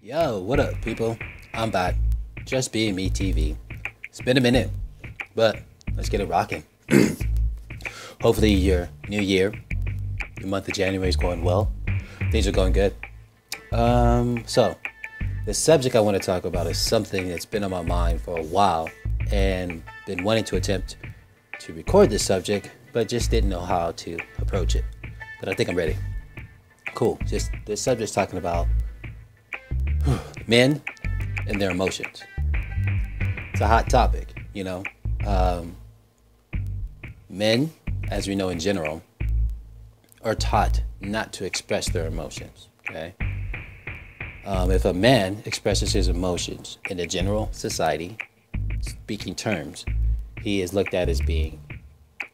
Yo, what up, people? I'm back. Just being me TV. It's been a minute, but let's get it rocking. Hopefully, your new year, the month of January is going well. Things are going good. So the subject I want to talk about is something that's been on my mind for a while and been wanting to attempt to record this subject, but just didn't know how to approach it. But I think I'm ready. Cool. Just this subject's talking about men and their emotions. It's a hot topic, you know. Men, as we know in general, are taught not to express their emotions, okay? If a man expresses his emotions in the general society, speaking terms, he is looked at as being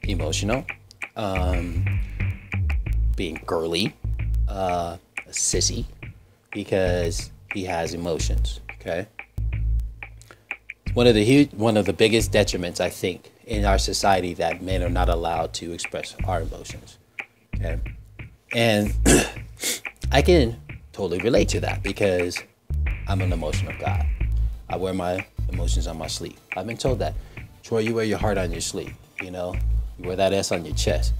emotional, being girly, a sissy, because he has emotions, okay? One of the biggest detriments, I think, in our society that men are not allowed to express our emotions, okay? And I can totally relate to that because I'm an emotional guy. I wear my emotions on my sleeve. I've been told that. Troy, you wear your heart on your sleeve, you know? You wear that S on your chest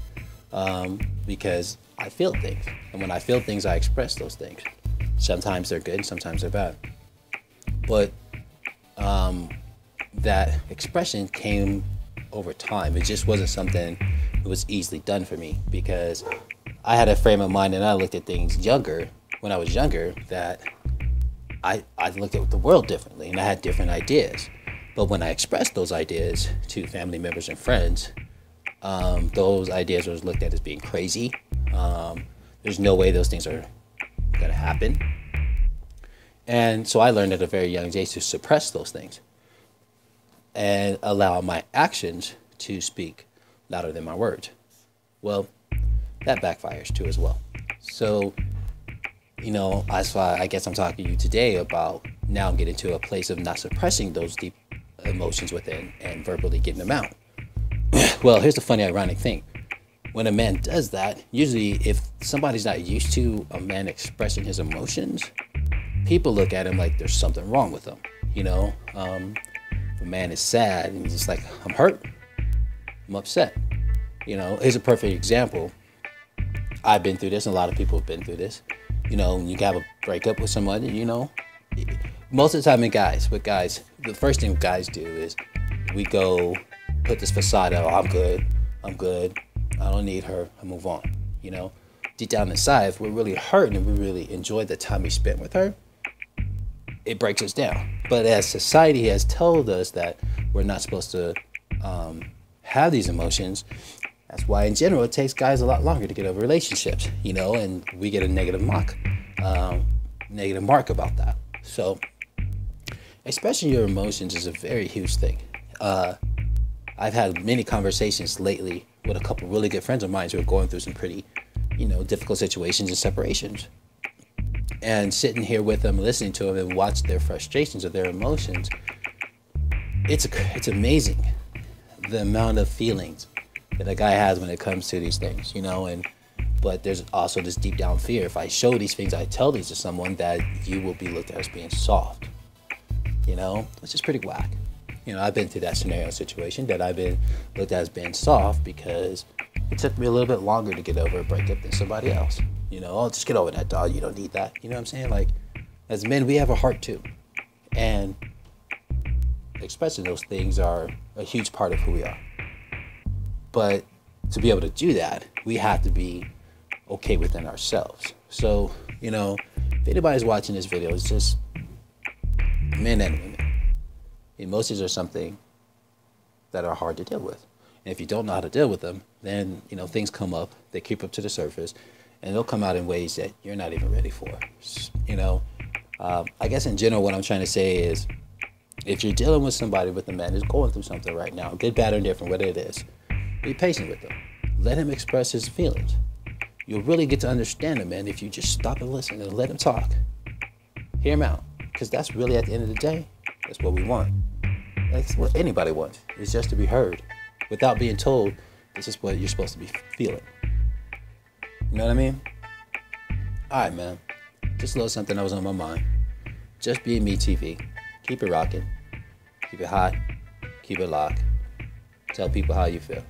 because I feel things. And when I feel things, I express those things. Sometimes they're good, sometimes they're bad. But that expression came over time. It just wasn't something that was easily done for me because I had a frame of mind and I looked at things when I was younger, that I looked at the world differently and I had different ideas. But when I expressed those ideas to family members and friends, those ideas were looked at as being crazy. There's no way those things are gonna happen. And so I learned at a very young age to suppress those things and allow my actions to speak louder than my words. Well, that backfires too as well. So, you know, that's why I guess I'm talking to you today about now I'm getting to a place of not suppressing those deep emotions within and verbally getting them out. Well, here's the funny, ironic thing. When a man does that, usually if somebody's not used to a man expressing his emotions, people look at him like there's something wrong with him, you know? If a man is sad and he's just like, I'm hurt, I'm upset. You know, here's a perfect example. I've been through this, and a lot of people have been through this. You know, when you have a breakup with somebody, you know, most of the time with guys, the first thing guys do is we go put this facade out, oh, I'm good, I don't need her, I move on, you know? Deep down inside, if we're really hurting and we really enjoy the time we spent with her, it breaks us down. But as society has told us that we're not supposed to have these emotions, that's why in general it takes guys a lot longer to get over relationships, you know, and we get a negative mark about that. So expressing your emotions is a very huge thing. I've had many conversations lately with a couple really good friends of mine who are going through some pretty, you know, difficult situations and separations. And sitting here with them, listening to them and watch their frustrations or their emotions, it's amazing the amount of feelings that a guy has when it comes to these things, you know. But there's also this deep down fear. If I show these things, I tell these to someone, that you will be looked at as being soft, you know, which is pretty whack. You know, I've been through that scenario situation that I've been looked at as being soft because it took me a little bit longer to get over a breakup than somebody else. You know, oh, just get over that, dog. You don't need that. You know what I'm saying? Like, as men, we have a heart too. And expressing those things are a huge part of who we are. But to be able to do that, we have to be okay within ourselves. So, you know, if anybody's watching this video, it's just men and women. Emotions are something that are hard to deal with. And if you don't know how to deal with them, then, you know, things come up, they creep up to the surface, and they'll come out in ways that you're not even ready for. You know, I guess in general, what I'm trying to say is, if you're dealing with somebody, with a man who's going through something right now, good, bad, or indifferent, whatever it is, be patient with him. Let him express his feelings. You'll really get to understand him, man, if you just stop and listen and let him talk. Hear him out. Because that's really, at the end of the day, that's what we want. That's what anybody wants, is just to be heard without being told this is what you're supposed to be feeling. You know what I mean? All right, man. Just a little something that was on my mind. Just Being Me TV. Keep it rocking. Keep it hot. Keep it locked. Tell people how you feel.